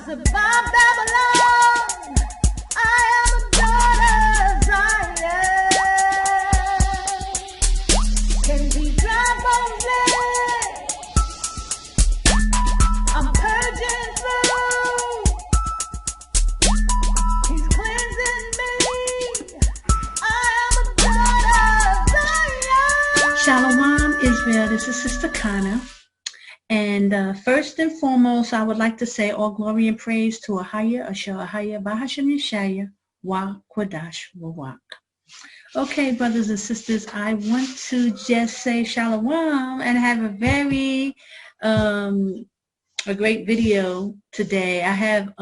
Babylon. I am a daughter of Zion. Can these dry bones live? I'm purging through. He's cleansing me. I am a daughter of Zion. Shalom, Israel. This is Sister Chaanah. And first and foremost, I would like to say all glory and praise to AHAYAH, AHAYAH, Yashaya, Wa Quadash, Wa. Okay, brothers and sisters, I want to just say shalom and have a very a great video today. I have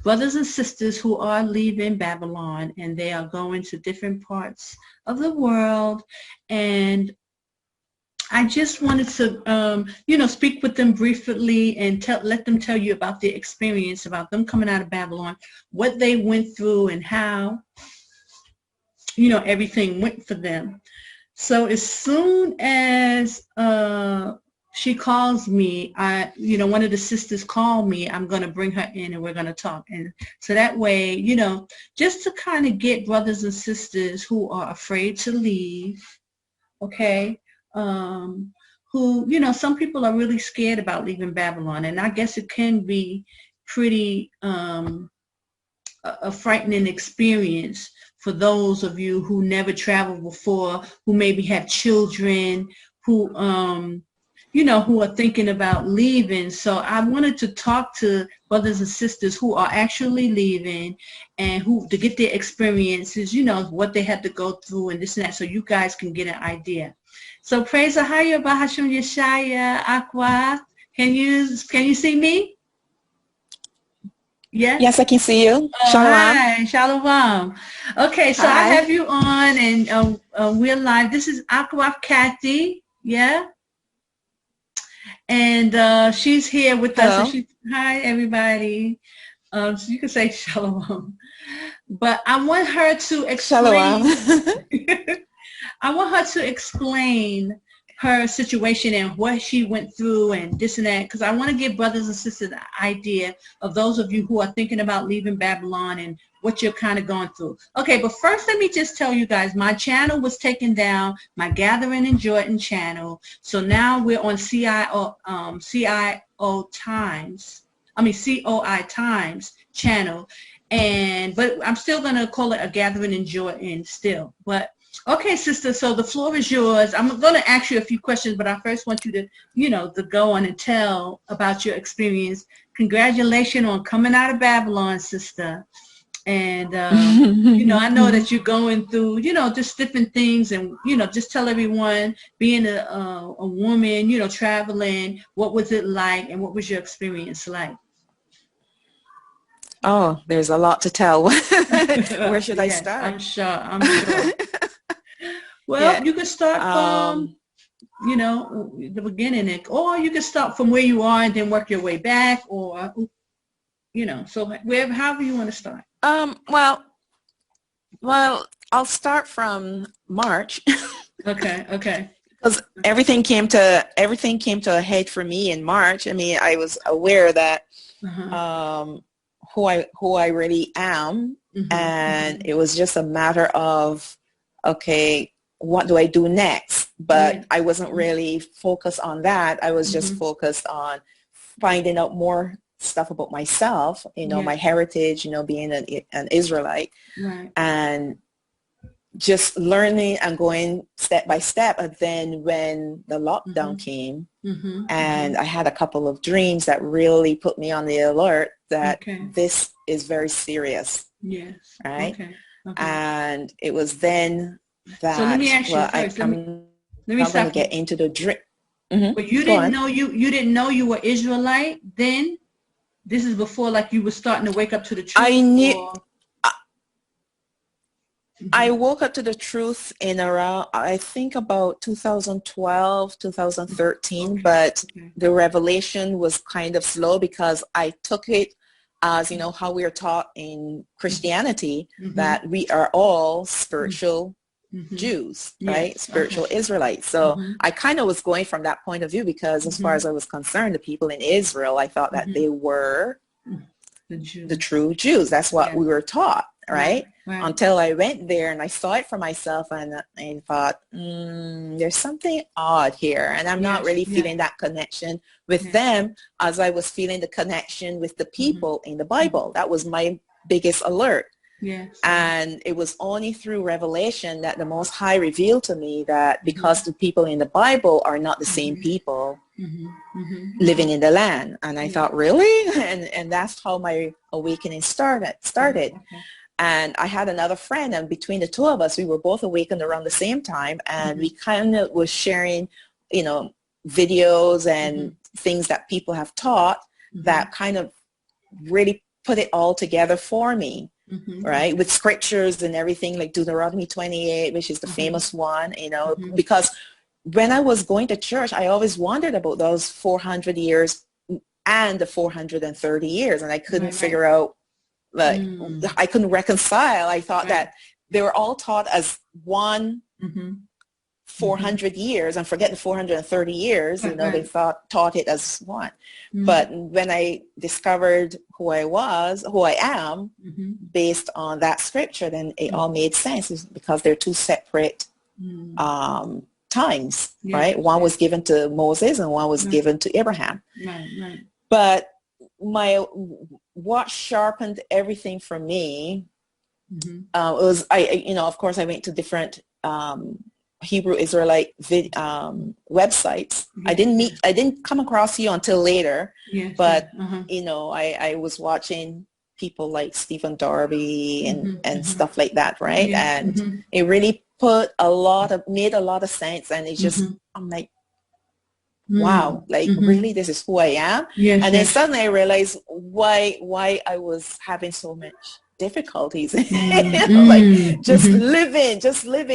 brothers and sisters who are leaving Babylon, and they are going to different parts of the world, and I just wanted to, speak with them briefly and let them tell you about their experience, about them coming out of Babylon, what they went through, and how, everything went for them. So as soon as she calls me, one of the sisters called me, I'm going to bring her in and we're going to talk. And so that way, just to kind of get brothers and sisters who are afraid to leave, okay, who, some people are really scared about leaving Babylon, and I guess it can be pretty a frightening experience for those of you who never traveled before, who maybe have children, who, who are thinking about leaving. So I wanted to talk to brothers and sisters who are actually leaving and who to get their experiences, what they had to go through and this and that, so you guys can get an idea. So praise AHAYAH, Bahasham Yashaya, Aqua. Can you see me? Yes? Yes, I can see you. Shalom. Hi, shalom. Okay, so Hi. I have you on, and we're live. This is Aqua Kathy, yeah? And she's here with us. And hi, everybody. So you can say shalom. But I want her to explain. Shalom. I want her to explain her situation and what she went through and this and that, because I want to give brothers and sisters an idea of those of you who are thinking about leaving Babylon and what you're kind of going through. Okay, but first let me just tell you guys, my channel was taken down, my Gathering in Jordan channel. So now we're on COI Times channel. But I'm still going to call it a Gathering in Jordan still. But okay, sister, so the floor is yours. I'm going to ask you a few questions, but I first want you to, to go on and tell about your experience. Congratulations on coming out of Babylon, sister. And, I know that you're going through, just different things, and, just tell everyone, being a woman, traveling, what was it like and what was your experience like? Oh, there's a lot to tell. Where should I start? I'm sure. Well, you can start from, the beginning, or you can start from where you are and then work your way back, or, so however you want to start. Well, I'll start from March. Okay. Because everything came to a head for me in March. I mean, I was aware that who I really am, and it was just a matter of, okay, what do I do next? But I wasn't really focused on that. I was just focused on finding out more stuff about myself, my heritage, being an Israelite, and just learning and going step by step. And then when the lockdown came, and I had a couple of dreams that really put me on the alert that this is very serious. Yes. Right. Okay. And it was then that. So let me ask you first. Let me stop. Going to get into the dream. But you didn't know you didn't know you were Israelite then. This is before, like, you were starting to wake up to the truth. I knew. I woke up to the truth in around, I think, about 2012, 2013, but the revelation was kind of slow because I took it as, how we are taught in Christianity, that we are all spiritual Jews, right? Spiritual Israelites. So I kind of was going from that point of view because as far as I was concerned, the people in Israel, I thought that they were the true Jews. That's what we were taught, right? Until I went there and I saw it for myself, and I thought, there's something odd here, and I'm not really feeling that connection with them as I was feeling the connection with the people in the Bible. That was my biggest alert. Yes. And it was only through revelation that the Most High revealed to me that because the people in the Bible are not the same people living in the land. And I thought, really? And that's how my awakening started. And I had another friend, and between the two of us, we were both awakened around the same time, and we kind of was sharing, you know, videos and things that people have taught that kind of really put it all together for me. Right, with scriptures and everything, like Deuteronomy 28, which is the famous one, you know, because when I was going to church, I always wondered about those 400 years and the 430 years, and I couldn't figure out, like, I couldn't reconcile. I thought that they were all taught as one 400 years, and forget the 430 years, you know, they taught it as one. But when I discovered who I am, based on that scripture, then it all made sense. It's because they're two separate times, right? One was given to Moses and one was given to Abraham. But what sharpened everything for me was, you know, of course, I went to different Hebrew Israelite websites. I didn't come across you until later, but you know, I was watching people like Stephen Darby and stuff like that, right? And it really made a lot of sense, and it just, I'm like, wow, like really, this is who I am. And then suddenly I realized why I was having so much difficulties, you know, like just living,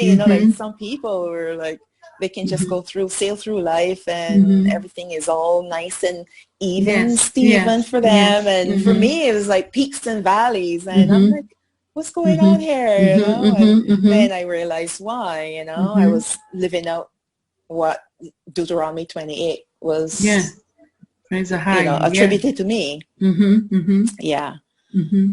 you know, like some people were like, they can just sail through life, and everything is all nice and even Steven for them. And for me, it was like peaks and valleys, and I'm like, what's going on here, you know? And then I realized why, you know, I was living out what Deuteronomy 28 was, Praise the high, you know, attributed to me.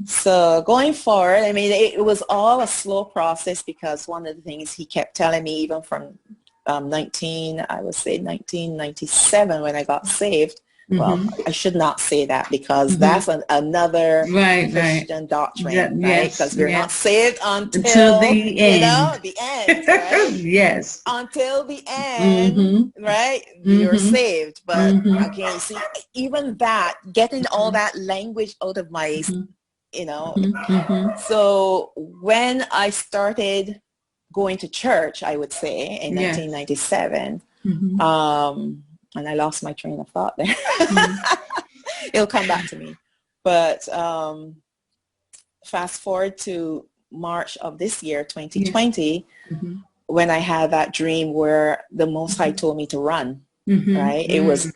So going forward, I mean, it was all a slow process, because one of the things he kept telling me, even from 1997, when I got saved. Well, I should not say that, because that's another Christian doctrine, right? Because we're not saved until the end. You know, the end, right? Until the end, right? You're saved. But again, see, even that, getting all that language out of my, you know. So when I started going to church, I would say, in 1997, and I lost my train of thought there. It'll come back to me. But fast forward to March of this year, 2020, when I had that dream where the Most High told me to run, right? It was,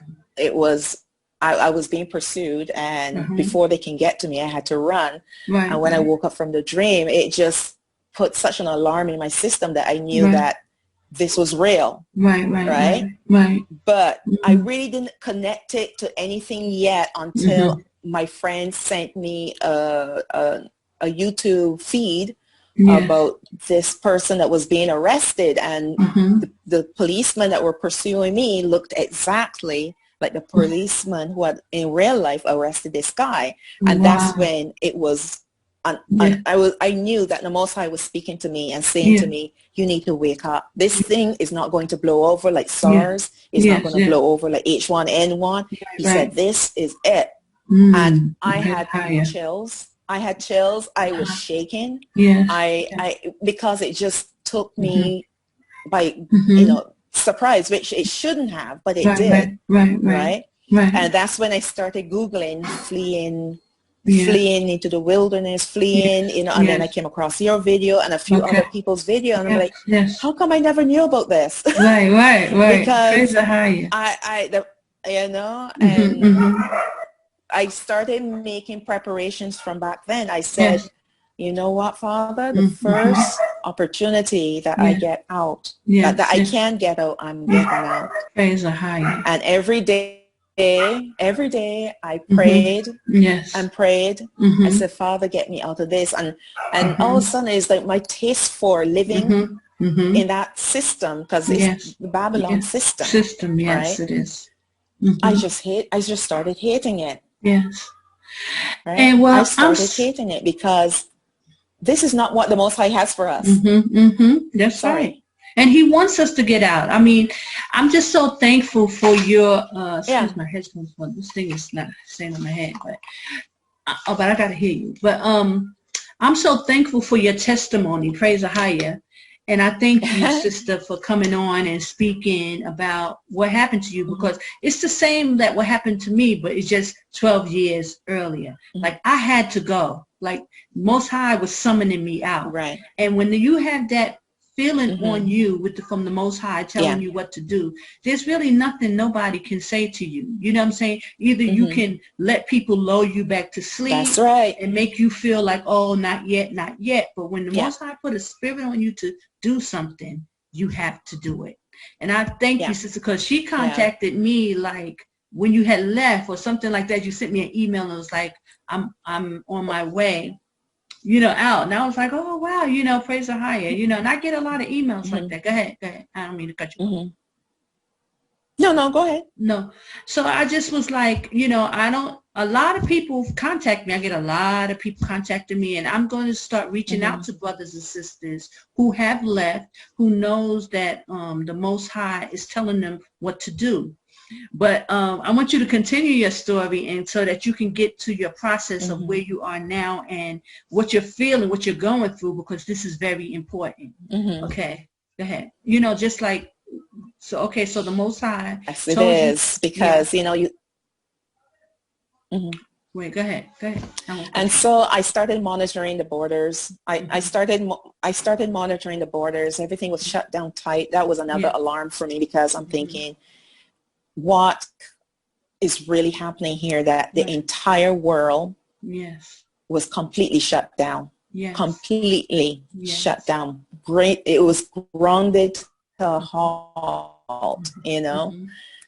I was being pursued, and before they can get to me, I had to run. And when I woke up from the dream, it just put such an alarm in my system that I knew that this was real. But I really didn't connect it to anything yet until my friend sent me a YouTube feed about this person that was being arrested, and the policemen that were pursuing me looked exactly like the policeman who had in real life arrested this guy. And that's when it was, I knew that the Most High was speaking to me and saying to me, you need to wake up. This thing is not going to blow over like SARS. It's not going to blow over like H1N1. He said, this is it. And I had chills. I was shaking. Because it just took me by, you know, surprise, which it shouldn't have, but it did. Right. And that's when I started Googling fleeing into the wilderness, you know, and then I came across your video and a few other people's video, and I'm like, how come I never knew about this? Because you know, and I started making preparations from back then. I said, you know what, Father, the first opportunity that I get out, that I can get out, I'm getting out. Praise the high. And every day every day I prayed Yes. and prayed. I said, Father, get me out of this. And all of a sudden it's like my taste for living in that system, because it's the Babylon system. Yes, right? it is. I just started hating it. Yes. Right? And I started hating it because this is not what the Most High has for us. That's right. And he wants us to get out. I mean, I'm just so thankful for your, excuse my headphones. This thing is not staying on my head, but I got to hear you. But I'm so thankful for your testimony. Praise AHAYAH. And I thank you, sister, for coming on and speaking about what happened to you, because it's the same that what happened to me, but it's just 12 years earlier. Like, I had to go. Like, Most High was summoning me out. Right. And when you have that feeling on you from the Most High telling you what to do, there's really nothing nobody can say to you. You know what I'm saying? Either you can let people lull you back to sleep. That's right. And make you feel like, oh, not yet, not yet. But when the Most High put a spirit on you to do something, you have to do it. And I thank you, sister, because she contacted me like when you had left or something like that. You sent me an email and it was like, I'm on my way, out. And I was like, oh, wow, praise AHAYAH, and I get a lot of emails like that. Go ahead. I don't mean to cut you off. No, go ahead. No. So I just was like, a lot of people contact me. I get a lot of people contacting me, and I'm going to start reaching out to brothers and sisters who have left, who knows that the Most High is telling them what to do. But I want you to continue your story, and so that you can get to your process of where you are now and what you're feeling, what you're going through, because this is very important. Okay, go ahead. Just like, so the Most High. Yes, it is, because, you. Wait, go ahead. And so I started monitoring the borders. I started monitoring the borders. Everything was shut down tight. That was another alarm for me, because I'm thinking, what is really happening here, that the entire world was completely shut down. Completely shut down. Great. It was grounded to a halt,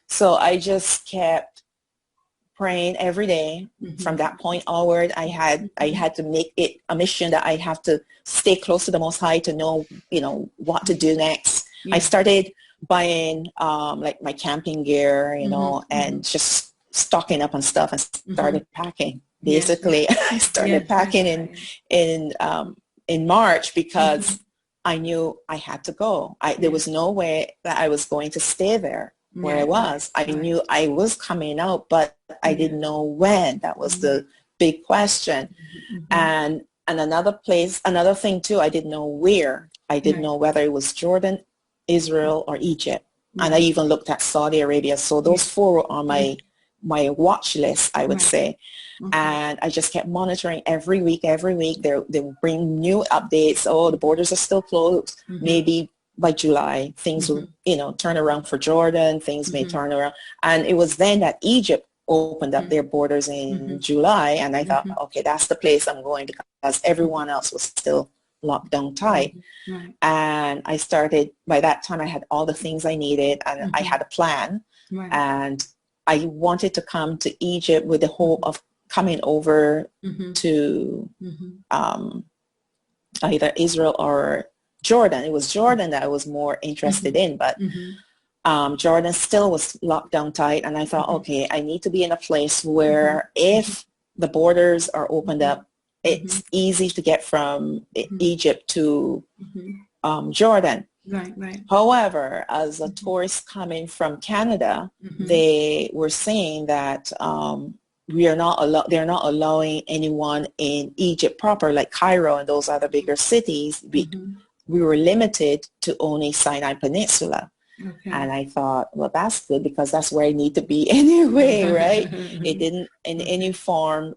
So I just kept praying every day. From that point onward, I had to make it a mission that I have to stay close to the Most High to know, what to do next. I started buying like my camping gear, and just stocking up on stuff, and started packing. Basically, I started packing in March, because I knew I had to go. There was no way that I was going to stay there where I was. I knew I was coming out, but I didn't know when. That was the big question. And another thing too, I didn't know where. I didn't know whether it was Jordan, Israel, or Egypt. And I even looked at Saudi Arabia. So those four were on my watch list, I would say. And I just kept monitoring every week. They would bring new updates. Oh, the borders are still closed. Maybe by July, things will, turn around for Jordan. Things may turn around. And it was then that Egypt opened up their borders in July. And I thought, okay, that's the place I'm going, because everyone else was still locked down tight. And I started, by that time I had all the things I needed, and I had a plan. And I wanted to come to Egypt with the hope of coming over to either Israel or Jordan. It was Jordan that I was more interested in, but Jordan still was locked down tight. And I thought, okay, I need to be in a place where if the borders are opened up, it's easy to get from Egypt to Jordan. However, as a tourist coming from Canada, they were saying that they're not allowing anyone in Egypt proper, like Cairo and those other bigger cities. We were limited to only Sinai Peninsula. And I thought, well, that's good, because that's where I need to be anyway, right? It didn't in any form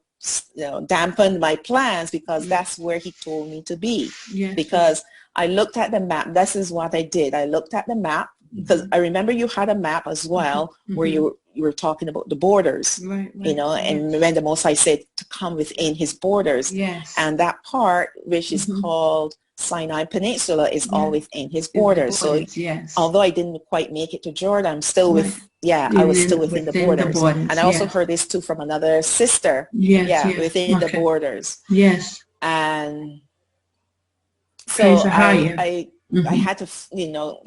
dampen my plans, because that's where he told me to be. Because I looked at the map. This is what I did. I looked at the map, because I remember you had a map as well where you were talking about the borders, and when the Most High said to come within his borders. And that part, which is called Sinai Peninsula is Yeah. all within his borders. So Yes. although I didn't quite make it to Jordan, I'm still I was still within the borders. And I also yes. heard this too from another sister. Yes, yeah, yes. within the Okay. borders. Yes. And Praise so AHAYAH. I had to,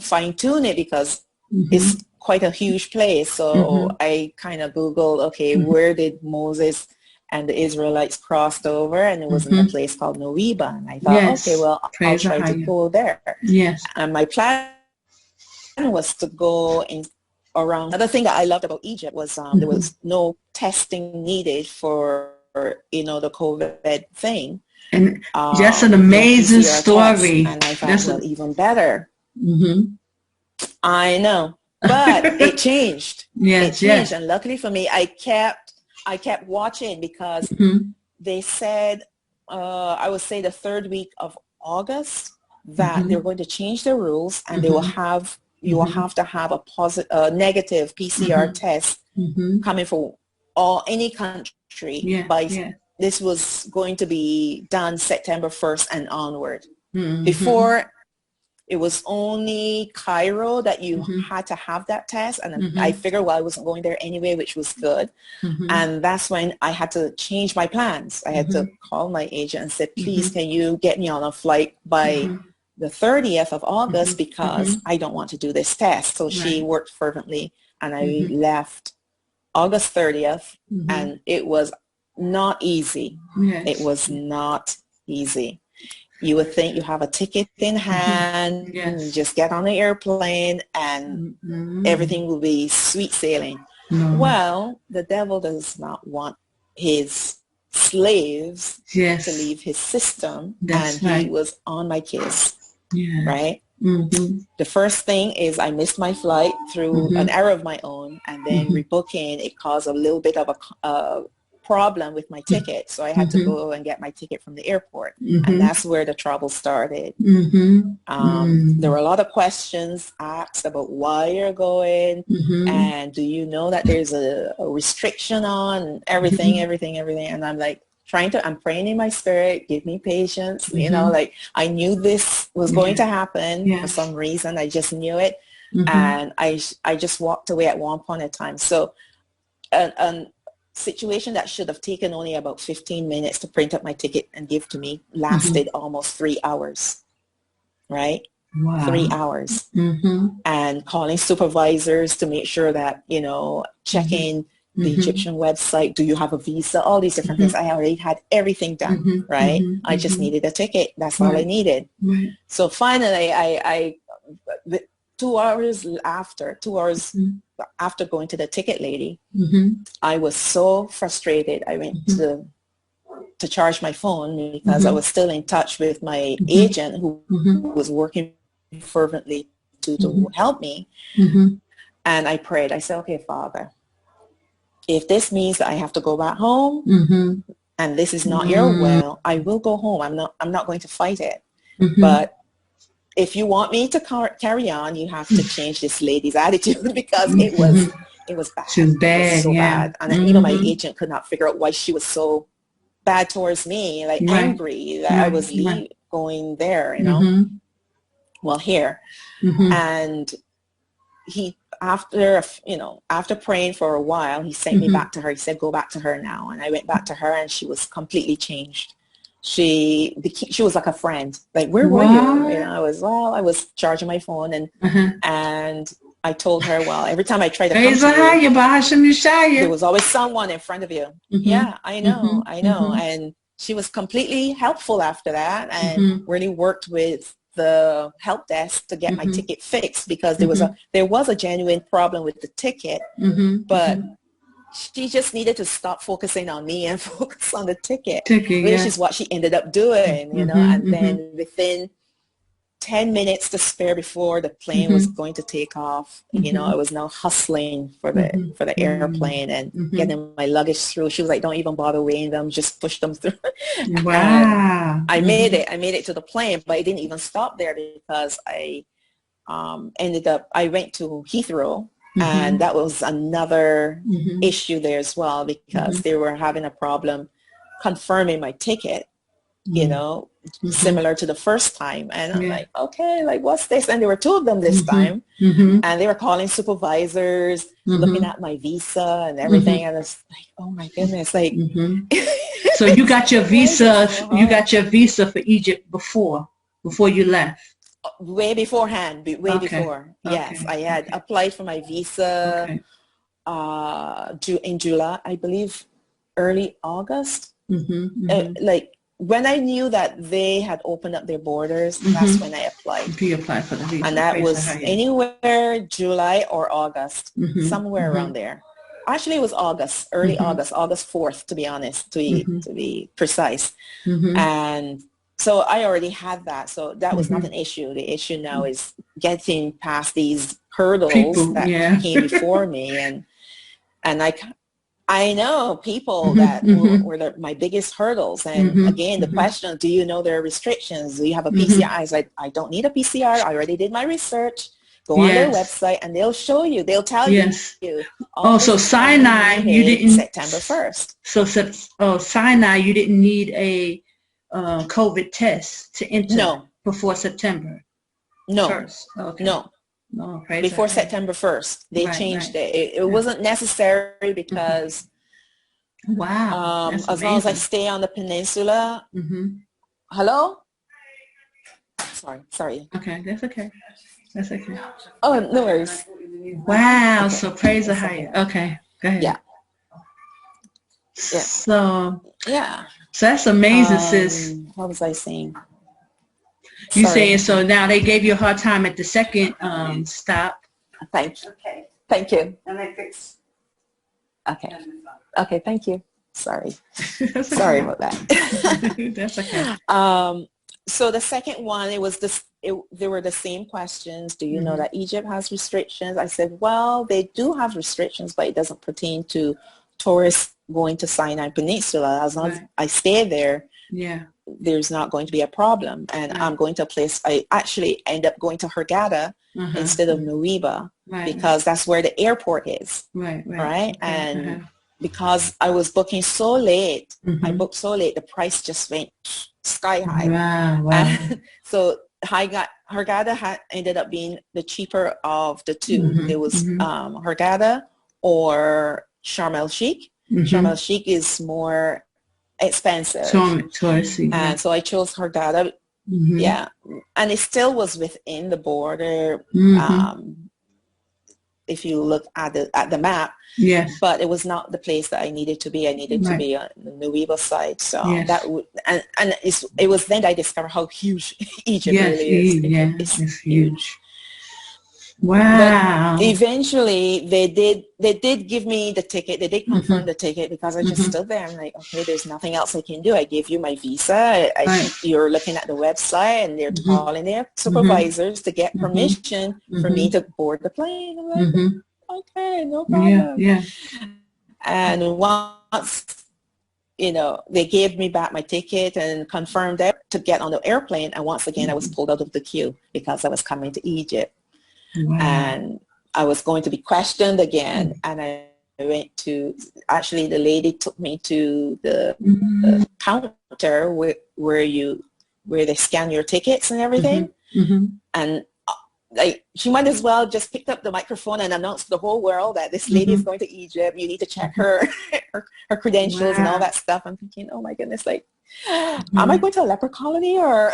fine tune it because Mm-hmm. it's quite a huge place. So I kind of Googled, okay, where did Moses and the Israelites crossed over? And it was in a place called Noriba. And I thought, okay, well, I'll try to go there. Yes. And my plan was to go in around. Another thing that I loved about Egypt was there was no testing needed for, the COVID thing. And just an amazing story. And I thought, well, even better. I know. But it changed. Yes, it changed. And luckily for me, I kept watching because they said, I would say the third week of August, that they're going to change the rules and they will have, you will have to have a negative PCR test coming from any country by this was going to be done September 1st and onward. Before, it was only Cairo that you had to have that test. And I figured, well, I wasn't going there anyway, which was good. And that's when I had to change my plans. I had to call my agent and said, please, can you get me on a flight by the 30th of August because I don't want to do this test. So she worked fervently and I left August 30th and it was not easy. It was not easy. You would think you have a ticket in hand, you just get on the airplane and everything will be sweet sailing. Well, the devil does not want his slaves to leave his system. He was on my case, right? The first thing is I missed my flight through an error of my own, and then rebooking, it caused a little bit of a problem with my ticket. So I had to go and get my ticket from the airport. And that's where the trouble started. There were a lot of questions asked about why you're going and do you know that there's a restriction on everything. And I'm like, I'm praying in my spirit, give me patience. Like I knew this was going to happen for some reason. I just knew it. And I just walked away at one point in time. So, situation that should have taken only about 15 minutes to print up my ticket and give to me lasted almost 3 hours, right? Wow. 3 hours. And calling supervisors to make sure that, checking the Egyptian website, do you have a visa, all these different things. I already had everything done, right? I just needed a ticket. That's all I needed. So finally, I 2 hours after going to the ticket lady, I was so frustrated. I went to charge my phone because I was still in touch with my agent who was working fervently to help me. And I prayed. I said, okay, Father, if this means that I have to go back home and this is not your will, I will go home. I'm not going to fight it. But if you want me to carry on, you have to change this lady's attitude because it was bad. She was bad. It was so bad. And even my agent could not figure out why she was so bad towards me, like angry that I was going there, well, here. And he, after praying for a while, he sent me back to her. He said, go back to her now. And I went back to her and she was completely changed. She was like a friend. Like, where were you? I was charging my phone and I told her, well, every time I tried to come to you, there was always someone in front of you. Yeah, I know. And she was completely helpful after that and really worked with the help desk to get my ticket fixed because there was a genuine problem with the ticket, but she just needed to stop focusing on me and focus on the ticket, which is what she ended up doing, and then within 10 minutes to spare before the plane was going to take off, I was now hustling for the airplane and getting my luggage through. She was like, don't even bother weighing them, just push them through. Wow. I made it to the plane, but it didn't even stop there because I went to Heathrow. And that was another issue there as well because they were having a problem confirming my ticket. you know, similar to the first time. And I'm like, okay, like, what's this? And there were two of them this time. And they were calling supervisors, looking at my visa and everything. And it's like, oh my goodness, like. So you got your visa, you got your visa for Egypt before you left? Way beforehand, way before. Yes, I had applied for my visa in July, I believe, early August. Like when I knew that they had opened up their borders, that's when I applied. You applied for the visa. And that was anywhere July or August, somewhere around there. Actually, it was August, early August, August 4th, to be honest, to be precise. And so I already had that. So that was not an issue. The issue now is getting past these hurdles that came before me. And I know people that were my biggest hurdles. And again, the question, do you know there are restrictions? Do you have a PCR? I was like, I don't need a PCR. I already did my research. Go on their website and they'll show you. They'll tell you. Oh, so Sinai, you didn't. September 1st. So Sinai, you didn't need a COVID test to enter before September 1st. Okay. No. Oh, before September 1st. They changed it. It wasn't necessary because as long as I stay on the peninsula. Hello? Sorry. Okay, that's okay. That's okay. Oh, no worries. Wow, okay. So praise AHAYAH. Okay, go ahead. Yeah. So that's amazing, sis. What was I saying? You saying so now they gave you a hard time at the second stop. Thank you. Okay. Thank you. And I fixed. Okay. Okay, thank you. Sorry. Sorry about that. That's okay. So the second one, it was this. There were the same questions. Do you know that Egypt has restrictions? I said, well, they do have restrictions, but it doesn't pertain to tourists going to Sinai Peninsula. As long as I stay there, there's not going to be a problem. And I'm going to a place, I actually end up going to Hurghada instead of Nuweiba because that's where the airport is. Right? And because I was booking so late, I booked so late, the price just went sky high. And so Hurghada ended up being the cheaper of the two. There was Hurghada or Sharm el-Sheikh. Sharm el-Sheikh is more expensive. And so I chose Hurghada. Yeah. And it still was within the border. If you look at the map. Yes. But it was not the place that I needed to be. I needed to be on the Nuweiba side. So that would, and it was then I discovered how huge Egypt really is. It's huge. Wow. But eventually they did give me the ticket. They did confirm the ticket because I just stood there. I'm like, okay, there's nothing else I can do. I gave you my visa. You're looking at the website and they're calling their supervisors to get permission for me to board the plane. I'm like, okay, no problem. And once, they gave me back my ticket and confirmed that to get on the airplane. And once again, I was pulled out of the queue because I was coming to Egypt. And I was going to be questioned again. And I went to, actually the lady took me to the counter where they scan your tickets and everything. And she might as well just picked up the microphone and announced to the whole world that this lady is going to Egypt. You need to check her credentials and all that stuff. I'm thinking, oh my goodness, like, am I going to a leper colony or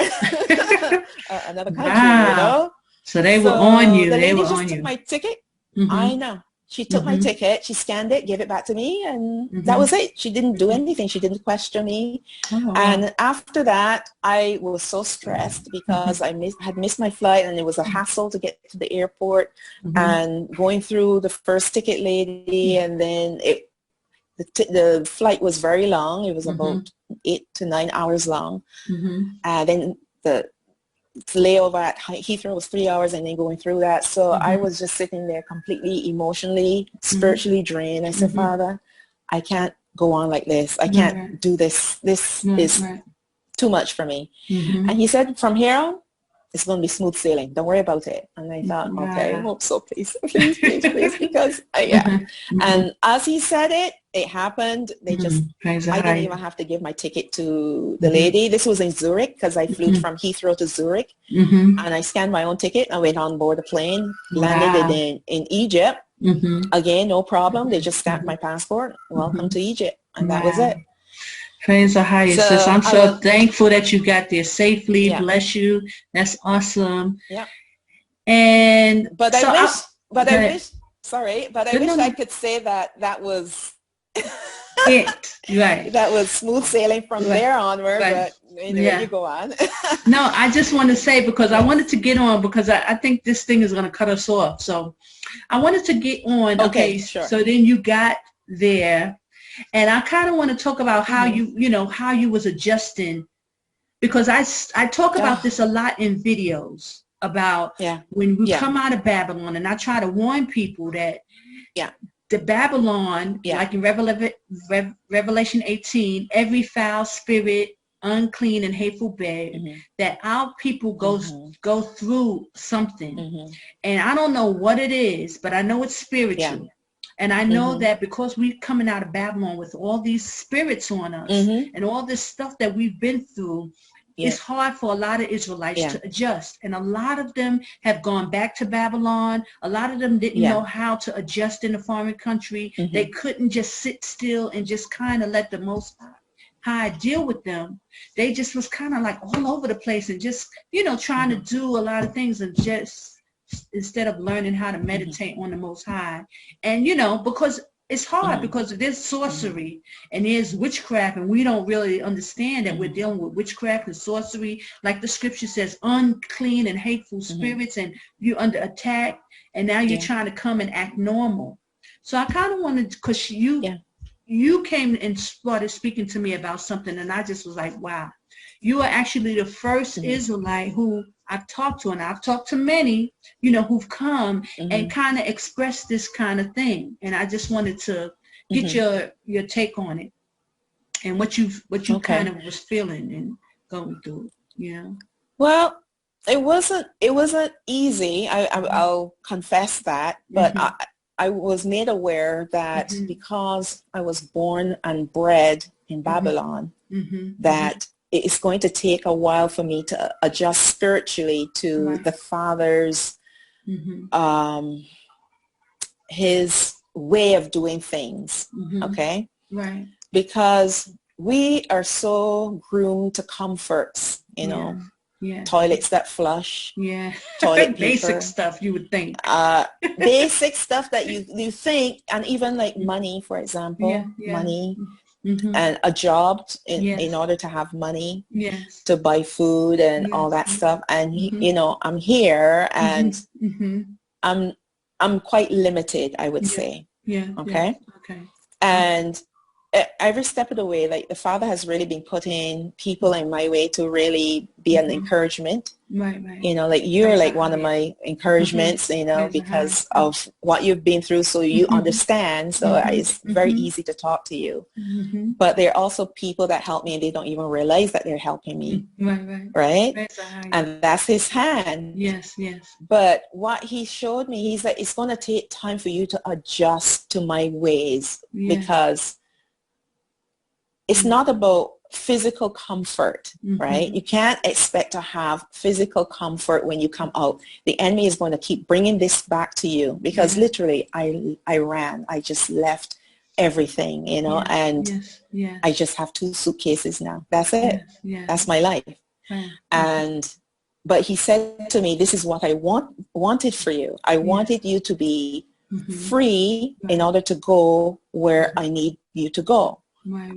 another country, So they were on you. The lady just took my ticket. I know. She took my ticket. She scanned it, gave it back to me, and that was it. She didn't do anything. She didn't question me. And after that, I was so stressed because I had missed my flight, and it was a hassle to get to the airport and going through the first ticket lady, and then the flight was very long. It was about 8 to 9 hours long. And then the layover at Heathrow was 3 hours and then going through that. So I was just sitting there completely emotionally, spiritually drained. I said, Father, I can't go on like this. I can't do this. This is too much for me. And he said, from here on, it's going to be smooth sailing. Don't worry about it. And I thought, okay, I Wow. hope so, please, please, please, please, because yeah. And as he said it, it happened. They just, Praise I didn't AHAYAH. even have to give my ticket to the lady. This was in Zurich because I flew from Heathrow to Zurich, and I scanned my own ticket. I went on board the plane, landed Wow. in Egypt. Again, no problem. They just stamped my passport. Welcome to Egypt, and that was Wow. it. Praise AHAYAH, sis. So I'm I so was, thankful that you got there safely. yeah, Bless you. That's awesome. yeah. And But so I wish, sorry, but I wish I no. could say that was It. Right. that was smooth sailing from Right. there onward. Right. But anyway, Yeah. you go on. No, I just want to say, because I Yes. wanted to get on, because I think this thing is going to cut us off. So I wanted to get on. Okay, Okay. sure. So then you got there, and I kind of want to talk about how how you was adjusting, because I talk about this a lot in videos about when we come out of Babylon, and I try to warn people that the Babylon, like in Revelation 18, every foul spirit, unclean and hateful bed, that our people go through something. And I don't know what it is, but I know it's spiritual. And I know that because we're coming out of Babylon with all these spirits on us and all this stuff that we've been through, it's hard for a lot of Israelites to adjust. And a lot of them have gone back to Babylon. A lot of them didn't know how to adjust in a foreign country. They couldn't just sit still and just kind of let the Most High deal with them. They just was kind of like all over the place and just, trying to do a lot of things, and just instead of learning how to meditate on the Most High. And, because it's hard, because there's sorcery and there's witchcraft, and we don't really understand that we're dealing with witchcraft and sorcery. Like the scripture says, unclean and hateful spirits, and you're under attack, and now you're trying to come and act normal. So I kind of wanted, because you came and started speaking to me about something, and I just was like, wow, you are actually the first Israelite who I've talked to, and I've talked to many, who've come and kind of expressed this kind of thing. And I just wanted to get your take on it and what you kind of was feeling and going through, Well, it wasn't easy. I'll confess that, but I was made aware that because I was born and bred in Babylon, that it's going to take a while for me to adjust spiritually to the Father's, his way of doing things, okay? Right. Because we are so groomed to comforts, toilets that flush, toilet paper. Basic stuff, you would think. Basic stuff that you think, and even like money, for example, money. And a job in order to have money to buy food and all that stuff. And I'm here, and I'm quite limited, I would say. Okay. And every step of the way, like the Father has really been putting people in my way to really be an encouragement. Right. Like you're like one of my encouragements, because of what you've been through, so you understand. So it's very easy to talk to you. But there are also people that help me, and they don't even realize that they're helping me. Right? And that's his hand. Yes. But what he showed me, he's like, it's going to take time for you to adjust to my ways, because it's not about physical comfort, right? You can't expect to have physical comfort when you come out. The enemy is going to keep bringing this back to you, because literally I ran. I just left everything, and I just have 2 suitcases now. That's it. That's my life. But he said to me, this is what I wanted for you. I wanted you to be free in order to go where I need you to go.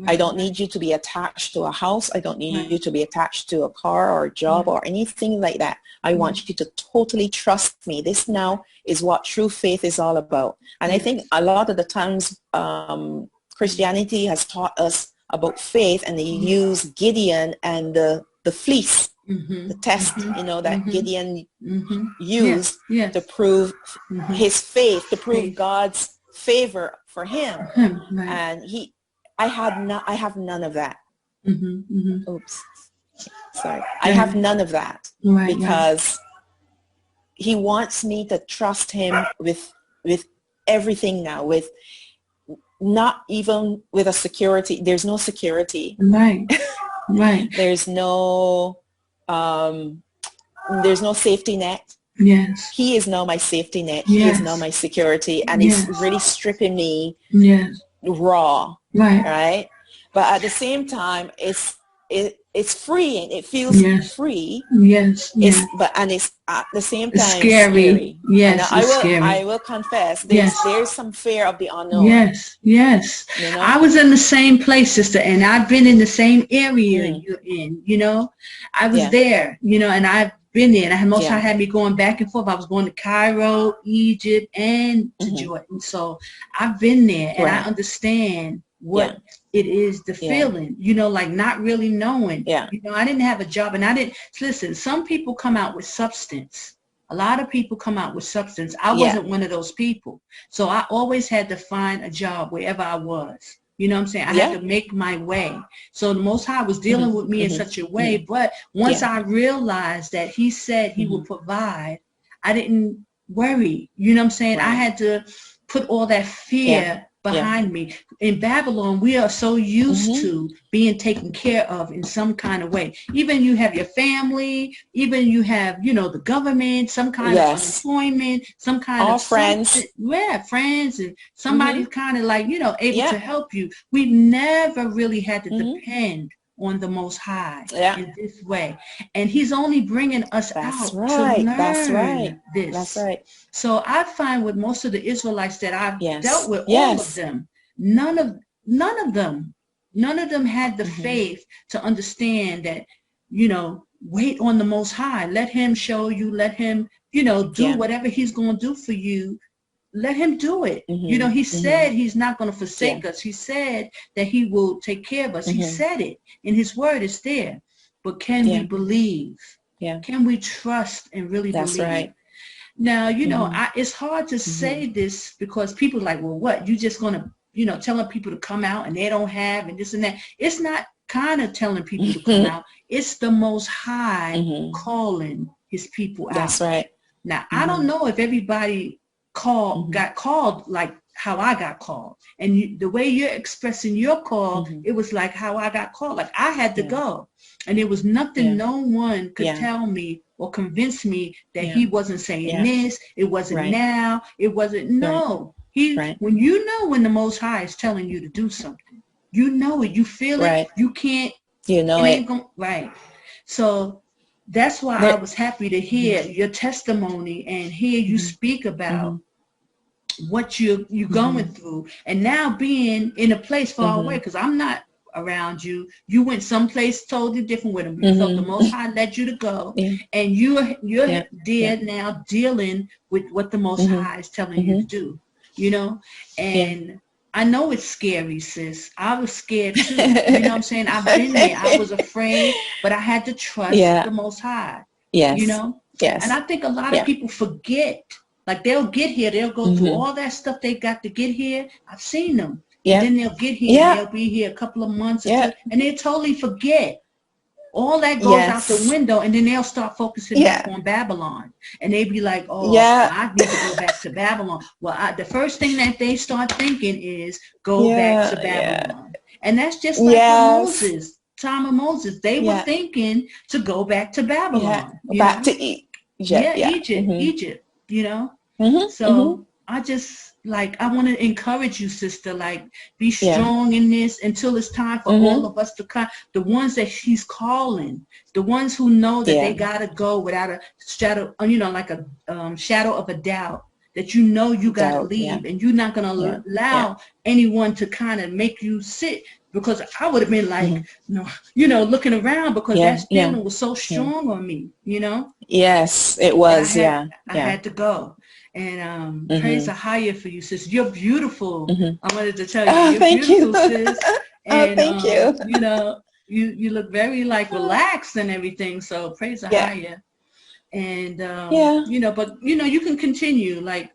I don't need you to be attached to a house. I don't need you to be attached to a car or a job or anything like that. I want you to totally trust me. This now is what true faith is all about. And I think a lot of the times Christianity has taught us about faith, and they use Gideon and the fleece, the test, that Gideon used to prove his faith, to prove God's favor for him. And I have none of that. Oops. Sorry. I have none of that because he wants me to trust him with everything now, with not even with a security. There's no security. Right. Right. There's no safety net. Yes. He is now my safety net. Yes. He is now my security, and he's really stripping me raw. Right. Right. But at the same time, it's freeing. It feels free. Yes. Yes. And it's at the same time scary. Yes. And scary. I will confess, there's some fear of the unknown. Yes. Yes. You know? I was in the same place, sister, and I've been in the same area you're in. You know, I was there. You know, and I've been there. And Most High had me going back and forth. I was going to Cairo, Egypt, and to Jordan. So I've been there, and I understand what it is, the feeling, you know, like not really knowing. You know, I didn't have a job, and I didn't, listen, some people come out with substance. A lot of people come out with substance. I wasn't one of those people. So I always had to find a job wherever I was. You know what I'm saying? I had to make my way. So the Most High was dealing with me in such a way. But once I realized that he said he would provide, I didn't worry. You know what I'm saying? I had to put all that fear behind me. In Babylon, we are so used to being taken care of in some kind of way. Even you have your family, even you have, you know, the government, some kind of unemployment, some kind of friends. Friends, and somebody's kind of like, you know, able to help you. We've never really had to depend on the Most High in this way. And he's only bringing us out to learn this. That's right. So I find with most of the Israelites that I've dealt with, all of them, none of them had the faith to understand that, you know, wait on the Most High. Let him show you, let him, you know, do whatever he's going to do for you. Let him do it. You know, he said he's not going to forsake us. He said that he will take care of us. He said it in his word. It's there. But can we believe? Can we trust and really believe? That's right. Now, you know, it's hard to say this because people are like, well, what? You just going to, you know, telling people to come out and they don't have and this and that. It's not kind of telling people to come out. It's the Most High calling his people out. That's right. Now, I don't know if everybody got called like how I got called, and the way you're expressing your call, it was like how I got called. Like I had to go, and there was nothing no one could tell me or convince me that he wasn't saying this. It wasn't now. It wasn't when you know when the Most High is telling you to do something, you know it, you feel it, you can't, you know it. So that's why I was happy to hear your testimony and hear you speak about what you're going through, and now being in a place far away, because I'm not around you. You went someplace totally different with him. You felt the Most High led you to go, and you're there now dealing with what the Most High is telling you to do. You know, and I know it's scary, sis. I was scared too. You know what I'm saying? I've been there. I was afraid, but I had to trust the Most High. You know? And I think a lot of people forget. Like they'll get here, they'll go through all that stuff they got to get here. I've seen them. And then they'll get here, and they'll be here a couple of months, and they totally forget. All that goes out the window, and then they'll start focusing back on Babylon. And they be like, oh, I need to go back to Babylon. Well, the first thing that they start thinking is go back to Babylon. And that's just like Moses, time of Moses. They were thinking to go back to Babylon. Back to Egypt. Egypt, you know. So I just, like, I want to encourage you, sister, like, be strong in this until it's time for all of us to come. The ones that he's calling, the ones who know that they got to go without a shadow, you know, like a shadow of a doubt, that you know you got to leave, and you're not going to allow anyone to kind of make you sit. Because I would have been like, no, you know, looking around, because that feeling was so strong on me, you know? Yes, it was, I had to go. And praise AHAYAH for you, sis. You're beautiful. I wanted to tell you, you're beautiful, sis. And, thank you. You know, you look very, like, relaxed and everything. So praise AHAYAH. And, you know, but, you know, you can continue, like,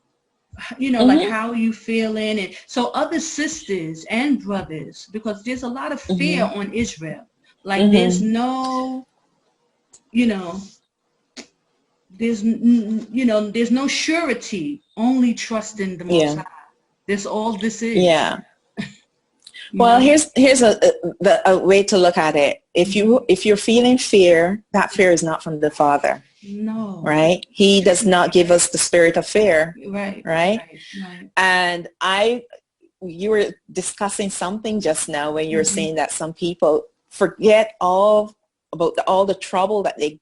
you know, like, how are you feeling? And so other sisters and brothers, because there's a lot of fear on Israel. Like, there's no you know, there's no surety, only trust in the Most High. That's all this is. Yeah. Well, here's a way to look at it. If you're feeling fear, that fear is not from the Father. No. Right? He does not give us the spirit of fear. Right. And you were discussing something just now when you were saying that some people forget about all the trouble that they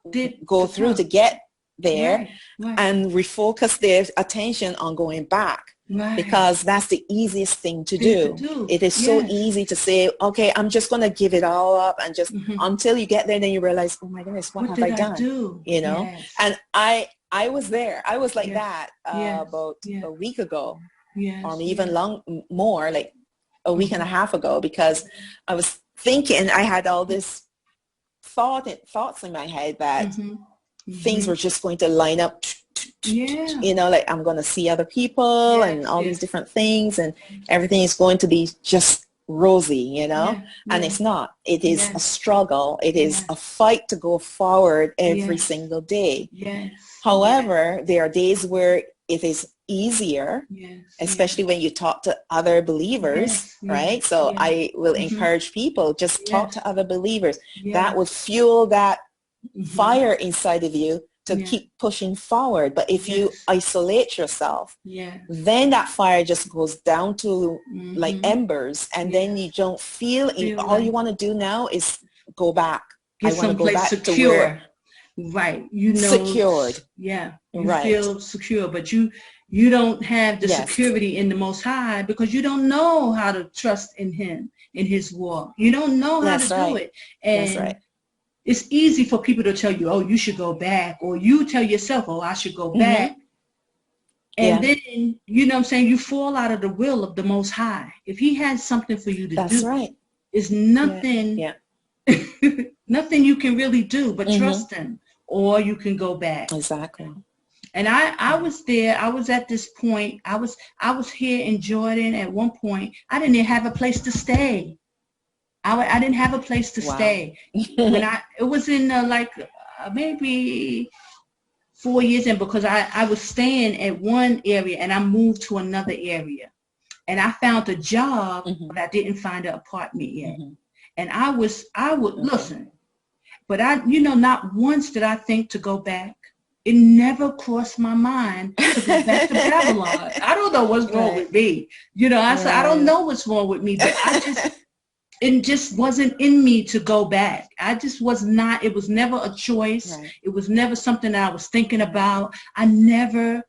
did go through to get there, and refocus their attention on going back. Because that's the easiest thing to do. It is so easy to say, okay, I'm just going to give it all up, and just until you get there, then you realize, oh my goodness, what have I done? You know? And I was there. I was like that about a week ago, or even more, like a week and a half ago, because I was thinking, I had all this thoughts in my head that things were just going to line up. You know, like I'm going to see other people and all these different things, and everything is going to be just rosy, you know, and it's not. It is a struggle. It is a fight to go forward every single day. However, there are days where it is easier, especially when you talk to other believers, right? So I will encourage people, just talk to other believers. That will fuel that fire inside of you to keep pushing forward. But if you isolate yourself, then that fire just goes down to like embers, and then you don't feel it. All you want to do now is go back. I want to go back secure. To where, you know, secured. You feel secure, but you don't have the security in the Most High, because you don't know how to trust in Him, in His walk. You don't know how to do it. And it's easy for people to tell you, oh, you should go back, or you tell yourself, oh, I should go back. And then, you know what I'm saying, you fall out of the will of the Most High. If He has something for you to do, it's nothing, nothing you can really do but trust Him, or you can go back. Exactly. And I was there. I was at this point. I was here in Jordan at one point. I didn't even have a place to stay. I didn't have a place to stay. When it was in maybe 4 years in, because I was staying at one area and I moved to another area, and I found a job, but I didn't find an apartment yet. And I would listen, but not once did I think to go back. It never crossed my mind to go back to Babylon. I don't know what's wrong with me. I said, I don't know what's wrong with me, but it just wasn't in me to go back. I just was not. It was never a choice. It was never something that I was thinking about. I never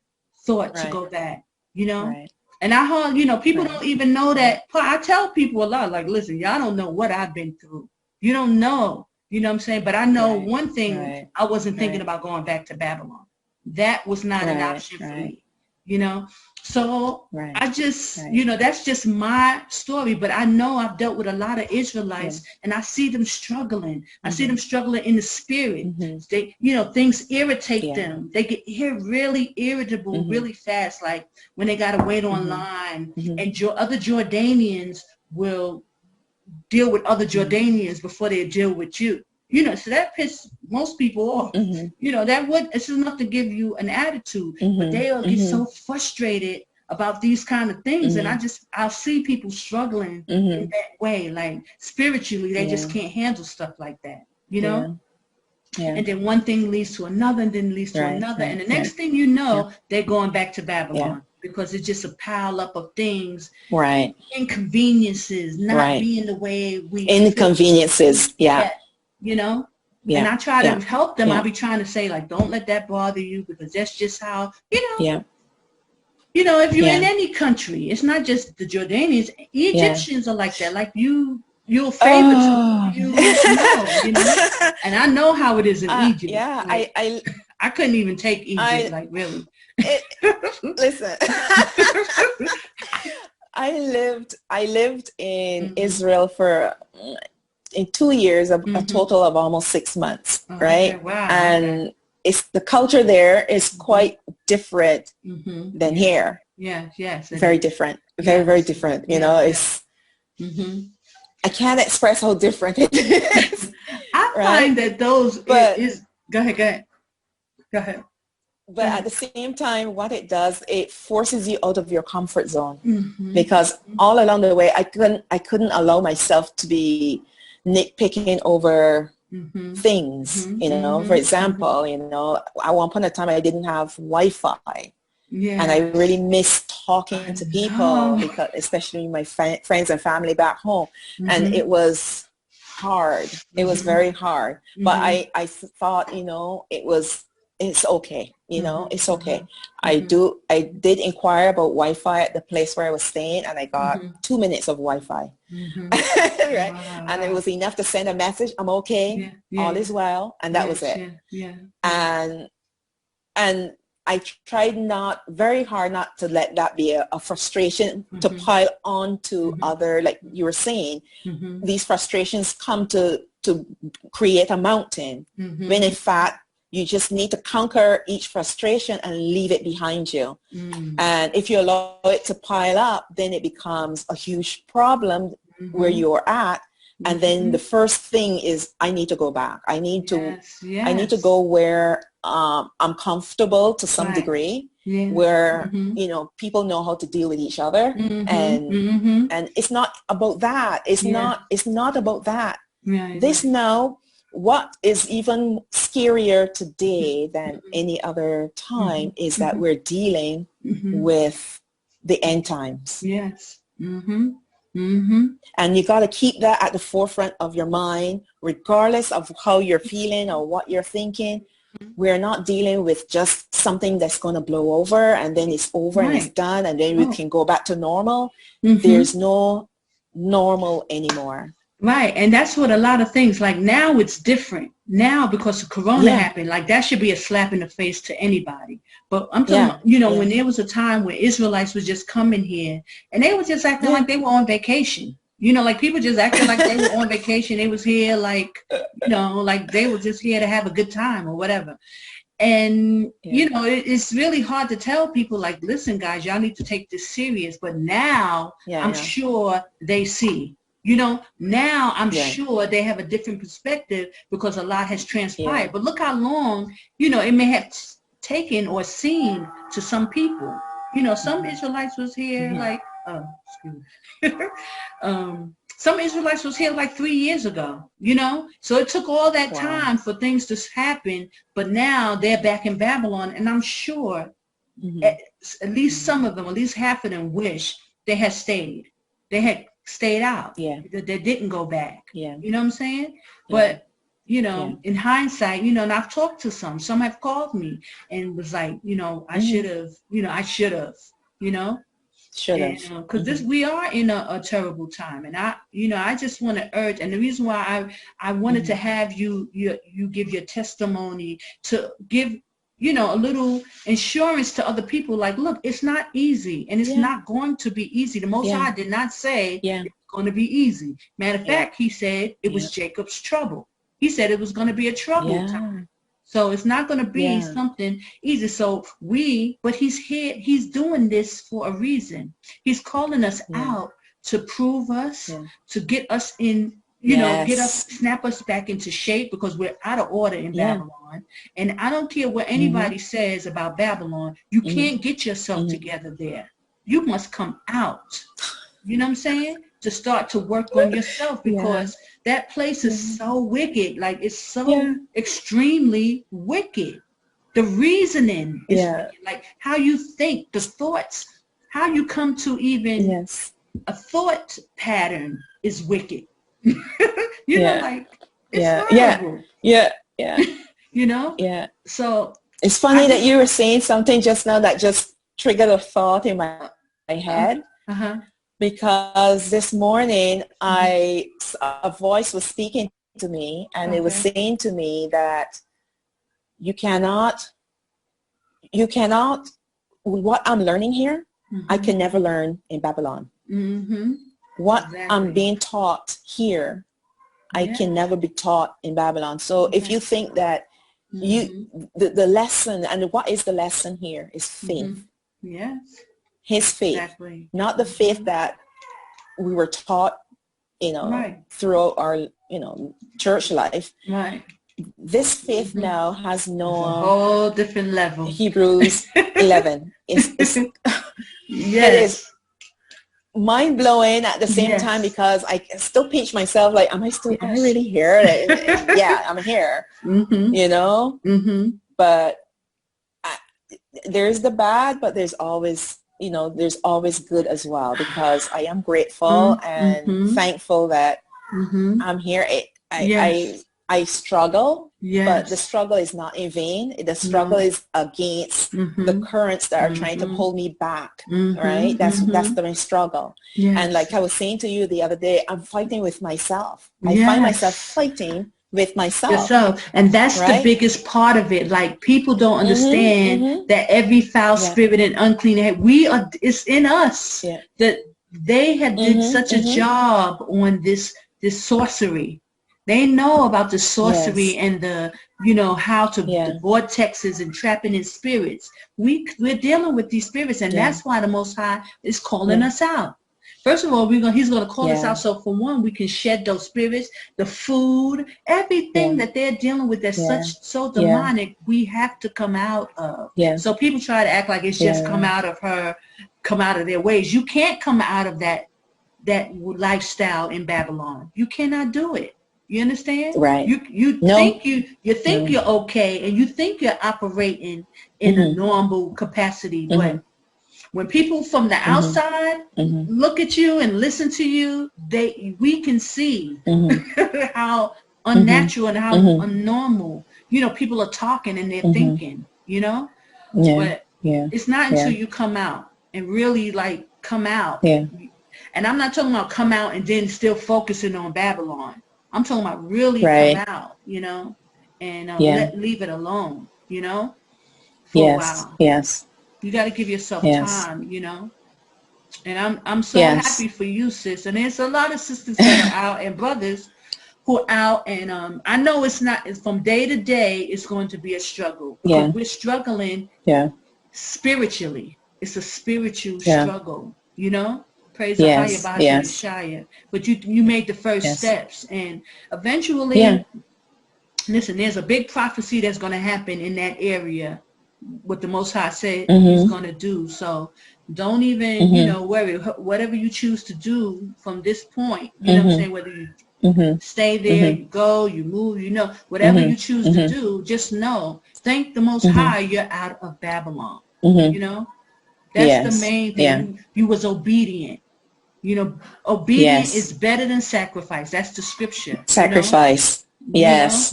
thought to go back, And I heard, people don't even know that. I tell people a lot, like, listen, y'all don't know what I've been through. You don't know. You know what I'm saying? But I know one thing, I wasn't thinking about going back to Babylon. That was not an option for me, So I just, that's just my story. But I know I've dealt with a lot of Israelites, and I see them struggling. I see them struggling in the spirit. They, things irritate them. They get really irritable really fast, like when they got to wait online. And other Jordanians will deal with other Jordanians before they deal with you. So that pisses most people off. It's enough to give you an attitude, but they'll get so frustrated about these kind of things. And I'll see people struggling in that way, like spiritually, they just can't handle stuff like that, And then one thing leads to another, and then leads to another. And the next thing you know, they're going back to Babylon. Because it's just a pile up of things, inconveniences, not being the way we inconveniences, And I try to help them. I be trying to say, like, don't let that bother you, because that's just how, if you're in any country, it's not just the Jordanians. Egyptians are like that. Like you'll favor you know, and I know how it is in Egypt. Like, I couldn't even take Egypt, like really. Listen, I lived in Israel for in 2 years, a total of almost 6 months, right? Okay, wow. And it's the culture there is quite different than here. Yes. Very different. Very different. It's I can't express how different it is. I right? find that those But is go ahead, go ahead, go ahead. but at the same time, what it does, it forces you out of your comfort zone, Mm-hmm. because all along the way, I couldn't allow myself to be nitpicking over Mm-hmm. things. Mm-hmm. You know, for Mm-hmm. example, you know, at one point in time, I didn't have Wi-Fi. And I really Yes. miss talking I to people, know. because especially my friends and family back home. And Mm-hmm. it was hard. It was Mm-hmm. very hard. But Mm-hmm. I thought, you know, it's okay. You know, Mm-hmm. it's okay. Mm-hmm. I did inquire about Wi-Fi at the place where I was staying, and I got Mm-hmm. 2 minutes of Wi-Fi. Mm-hmm. Right? Wow, And it wow. was enough to send a message, I'm okay, Yeah, yeah, all yeah. is well, and that was Yes, it. yeah, yeah, yeah. And I tried not very hard not to let that be a frustration to Mm-hmm. pile on to Mm-hmm. other, like you were saying, Mm-hmm. these frustrations come to create a mountain, when in Mm-hmm. fact you just need to conquer each frustration and leave it behind you. Mm-hmm. And if you allow it to pile up, then it becomes a huge problem where Mm-hmm. you're at. And then Mm-hmm. the first thing is, I need to go back. Yes, I need to yes. go where I'm comfortable to some Right. degree, Yes. where, Mm-hmm. you know, people know how to deal with each other. Mm-hmm. And Mm-hmm. it's not about that. Yeah. It's not about that. Right, This right. now, what is even scarier today than any other Mm-hmm. time is that Mm-hmm. we're dealing Mm-hmm. with the end times. Yes. Mm-hmm. Mm-hmm. And you got to keep that at the forefront of your mind, regardless of how you're feeling or what you're thinking. We're not dealing with just something that's going to blow over and then it's over and it's Right. done and then we Oh. can go back to normal. Mm-hmm. There's no normal anymore. Right. And that's what a lot of things, like now it's different. Now because of Corona Yeah, happened, like that should be a slap in the face to anybody. But I'm talking yeah, about, you know, yeah, when there was a time where Israelites was just coming here and they were just acting yeah. like they were on vacation. You know, like people just acted like they were on vacation. They was here like, you know, like they were just here to have a good time or whatever. And, Yeah, you know, it's really hard to tell people like, listen, guys, y'all need to take this serious. But now yeah, I'm yeah, sure they see, you know, now I'm yeah, sure they have a different perspective because a lot has yeah, transpired. But look how long, you know, it may have taken or seemed to some people. You know, some Israelites was here mhm. like, excuse me. Some Israelites was here like 3 years ago, you know? So it took all that Wow. time for things to happen, but now they're back in Babylon, and I'm sure Hmm. at, at least some of them, at least half of them wish they had stayed. They had stayed out. Yeah, They didn't go back. yeah, You know what I'm saying? yeah, But, you yeah. know, in hindsight, you know, and I've talked to some have called me and was like, you know, I should Hmm. have, you know, I should have, you know? Should And have. because Hmm. this we are in a terrible time, and I you know I just want to urge, and the reason why I wanted Hmm. to have you give your testimony to give, you know, a little insurance to other people, like, look, it's not easy and it's Yeah, not going to be easy. The Most yeah, High did not say yeah, it's going to be easy. Matter of yeah, fact, he said it yeah, was Jacob's trouble. He said it was going to be a troubled time. yeah, So it's not going to be yeah, something easy. So but he's here, he's doing this for a reason. He's calling us yeah, out to prove us, yeah. to get us in, you know, Yes. snap us back into shape because we're out of order in Yeah. Babylon. And I don't care what Hmm. anybody says about Babylon, you Hmm. can't get yourself Hmm. together there. You must come out. You know what I'm saying? To start to work on yourself Yeah, because that place is yeah, so wicked. Like it's so yeah, extremely wicked. The reasoning is yeah. wicked. Like how you think, the thoughts, how you come to even Yes. a thought pattern is wicked. You know, Yeah, like it's yeah, yeah, horrible, yeah, yeah, you know? yeah. So It's I funny that just, you were saying something just now that just triggered a thought in my uh, head, uh-huh. because this morning Mhm. a voice was speaking to me and it was Okay. saying to me that you cannot, you cannot, what I'm learning here, I Mm-hmm. can never learn in Babylon. Mm-hmm. What I'm Exactly. being taught here, I Yeah. can never be taught in Babylon. So if Yeah. you think that you, Mm-hmm. the lesson, and what is the lesson here is Mm-hmm. faith, Yes. his faith, Exactly. not the faith Mm-hmm. that we were taught, you know, Right. throughout our church life. Right. This faith now has no a whole different level. Hebrews 11. It's yes. It is mind-blowing at the same time, because I still pinch myself, like, am I really here? Yeah, I'm here. But there's the bad, but there's always good as well, because I am grateful and thankful that I'm here. I struggle, but the struggle is not in vain. The struggle is against the currents that are trying to pull me back, right? That's my struggle. And like I was saying to you the other day, I'm fighting with myself. I find myself fighting with myself. And that's the biggest part of it. Like, people don't understand that every foul spirit and unclean head, it's in us. That they have did such a job on this sorcery. They know about the sorcery and the, how to the vortexes and trapping in spirits. We're dealing with these spirits, and that's why the Most High is calling us out. First of all, He's going to call us out. So for one, we can shed those spirits, the food, everything that they're dealing with that's so demonic. We have to come out of. So people try to act like it's just come out of their ways. You can't come out of that lifestyle in Babylon. You cannot do it. You understand? Right. You think you're okay, and you think you're operating in a normal capacity, but when people from the outside look at you and listen to you, we can see how unnatural and how unnormal, people are talking and they're thinking, but it's not until you come out and really like come out. And I'm not talking about come out and then still focusing on Babylon. I'm talking about really come out, and leave it alone, for a while. You got to give yourself time, And I'm so happy for you, sis. And there's a lot of sisters that are out, and brothers who are out, and I know it's from day to day. It's going to be a struggle. We're struggling spiritually. It's a spiritual struggle, Praise AHAYAH, Yashaya. But you made the first steps, and eventually, listen, there's a big prophecy that's going to happen in that area, what the Most High said He's going to do. So don't even, worry. Whatever you choose to do from this point, you know what I'm saying, whether you stay there, you go, you move, whatever you choose to do, just know, thank the Most High, you're out of Babylon. That's the main thing. You was obedient. Obedience is better than sacrifice. That's the scripture. Sacrifice. Yes.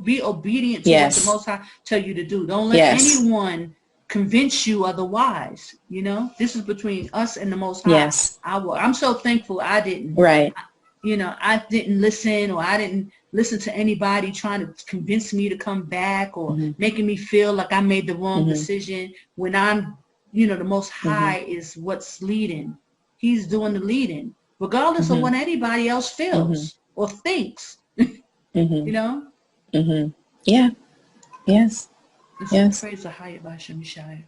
Be obedient to what the Most High tell you to do. Don't let anyone convince you otherwise. This is between us and the Most High. I'm so thankful I didn't. I didn't listen, or I didn't listen to anybody trying to convince me to come back, or making me feel like I made the wrong decision, when I'm, the Most High is what's leading. He's doing the leading, regardless of what anybody else feels or thinks. Yeah. Yes. Praise the higher by Yashaya,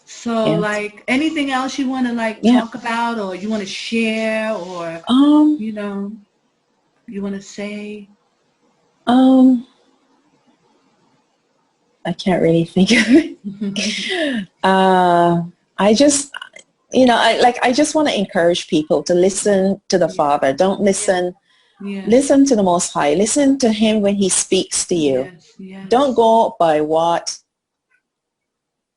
So like, anything else you want to talk about, or you want to share, or you want to say? I can't really think of it. I just, I just want to encourage people to listen to the Father. Don't listen. Listen to the Most High. Listen to Him when He speaks to you. Don't go by what,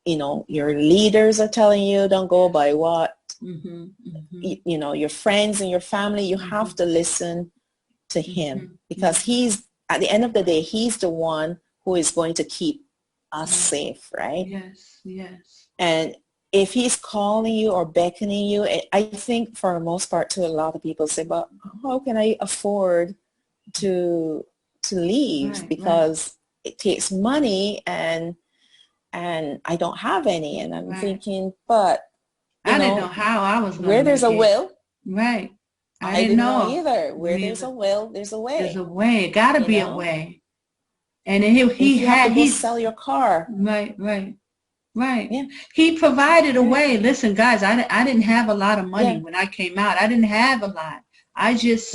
your leaders are telling you. Don't go by what, your friends and your family. You have to listen to Him, because He's, at the end of the day, He's the one who is going to keep us safe, right? Yes. And if He's calling you or beckoning you, I think for the most part too, a lot of people say, but how can I afford to leave? Because it takes money, and I don't have any. And I'm thinking, but I didn't know how I was going to where there's a will. I didn't know either. Where there's a will, there's a way. There's a way. It got to be a way. And then he sell your car. Right. Yeah. He provided a way. Listen, guys, I didn't have a lot of money when I came out. I didn't have a lot. I just,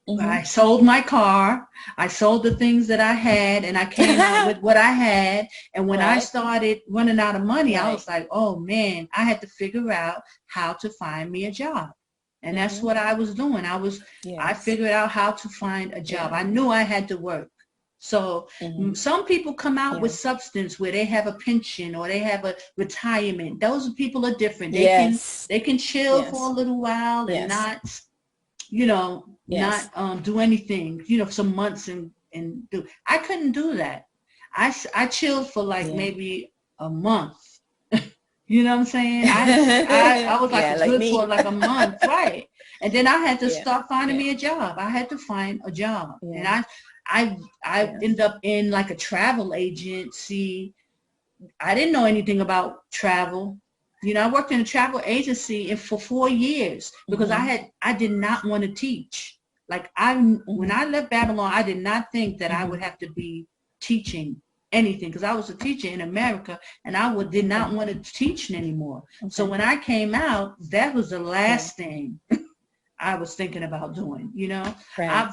Mm-hmm. I sold my car. I sold the things that I had, and I came out with what I had. And when I Right. started running out of money, I Right. was like, oh man, I had to figure out how to find me a job. And that's Mm-hmm. what I was doing. I Yes. figured out how to find a job. Yeah. I knew I had to work. So Mm-hmm. some people come out with Yeah. substance where they have a pension or they have a retirement. Those people are different. Yes. They can chill for a Yes. little while and Yes. not, you know, not Yes. do anything, you know, some months and do. I couldn't do that. I chilled for like Yeah. maybe a month. You know what I'm saying? I was like Yeah, a like good for me. like a month, right? And then I had to Yeah. start finding Yeah. me a job. I had to find a job, and Yeah. I Yeah. ended up in like a travel agency. I didn't know anything about travel. You know, I worked in a travel agency for 4 years because Mm-hmm. I did not want to teach. Like when Mm-hmm. I left Babylon, I did not think that I Mm-hmm. would have to be teaching anything because I was a teacher in America and did not Okay. want to teach anymore. So Okay. when I came out, that was the Yeah. last thing I was thinking about doing. You know, Right.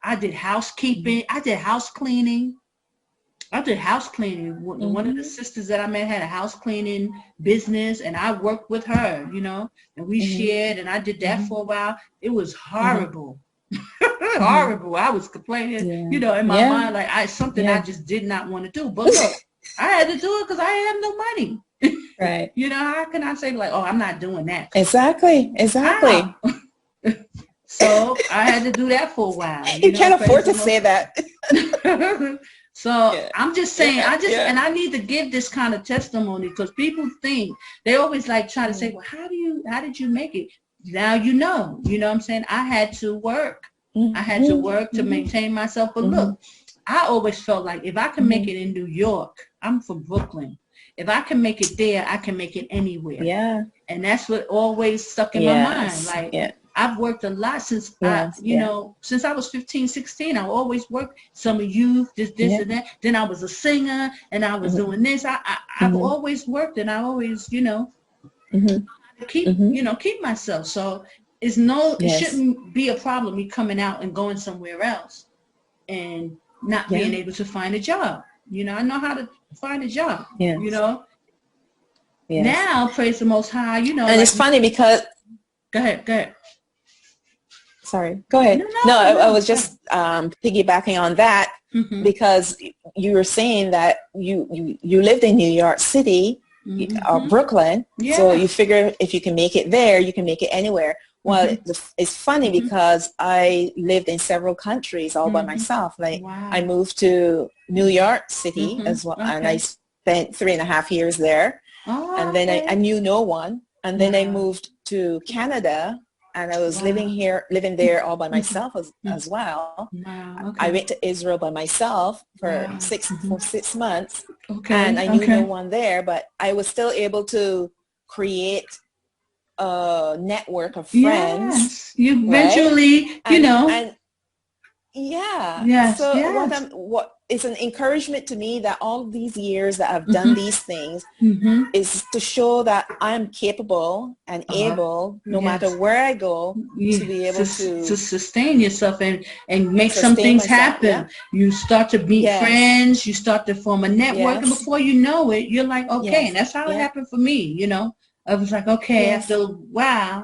I did housekeeping, I did house cleaning. I did house cleaning. One of the Mm-hmm. sisters that I met had a house cleaning business, and I worked with her, you know, and we Mm-hmm. shared, and I did that Mm-hmm. for a while. It was Mm-hmm. horrible, Mm-hmm. horrible. I was complaining, Yeah. you know, in my Yeah. mind, like something I Yeah. just did not want to do. But look, I had to do it because I have no money. Right. You know, how can I say like, oh, I'm not doing that? Exactly. How? Exactly. So I had to do that for a while, you You know, can't praise afford the to Most say that. High. So Yeah. I'm just saying, Yeah. Yeah. and I need to give this kind of testimony because people think they always like try to say, Mm-hmm. well, how did you make it? Now you know what I'm saying? I had to work. I had to Mm-hmm. work to Mm-hmm. maintain myself. But Mm-hmm. look, I always felt like if I can make Mm-hmm. it in New York, I'm from Brooklyn. If I can make it there, I can make it anywhere. Yeah. And that's what always stuck in my mind. Yes. Like Yeah. I've worked a lot Yes. Yeah. since I was 15, 16, I always worked summer youth, this Yeah. and that. Then I was a singer and I was Mm-hmm. doing this. I've Mm-hmm. always worked and I always, Mm-hmm. Mm-hmm. keep myself. So it Yes. shouldn't be a problem me coming out and going somewhere else and not Yeah. being able to find a job. I know how to find a job, Yes. Yes. Now, praise the Most High, And like, it's funny because go ahead. sorry, go ahead. No, No, no, I no. was just piggybacking on that Mm-hmm. because you were saying that you lived in New York City or Mm-hmm. Brooklyn, so Yeah. you figure if you can make it there, you can make it anywhere. Well, Mm-hmm. it's funny Mm-hmm. because I lived in several countries all by Mm-hmm. myself. Like I Wow. moved to New York City Mm-hmm. as well, and I Okay. spent 3.5 years there. Oh, And then I okay. knew no one. And then I Wow. moved to Canada, and I was living Wow. there all by Mm-hmm. myself as well. Wow. I Okay. went to Israel by myself for Wow. six Mm-hmm. for 6 months, and Okay. I knew no Okay. one there, but I was still able to create a network of friends, Yes. You right? eventually, And yeah. yes, So yes. what is an encouragement to me that all these years that I've done Mm-hmm. these things Mm-hmm. is to show that I'm capable and Uh-huh. able, no matter Yes. where I go, Yeah, to be able to to sustain yourself and make some sustain things myself. Yeah. happen. You start to meet Yes. friends, you start to form a network, and Yes. before you know it, you're like, okay. And Yes. that's how it Yeah. happened for me. I was like, okay, after Yes. a while,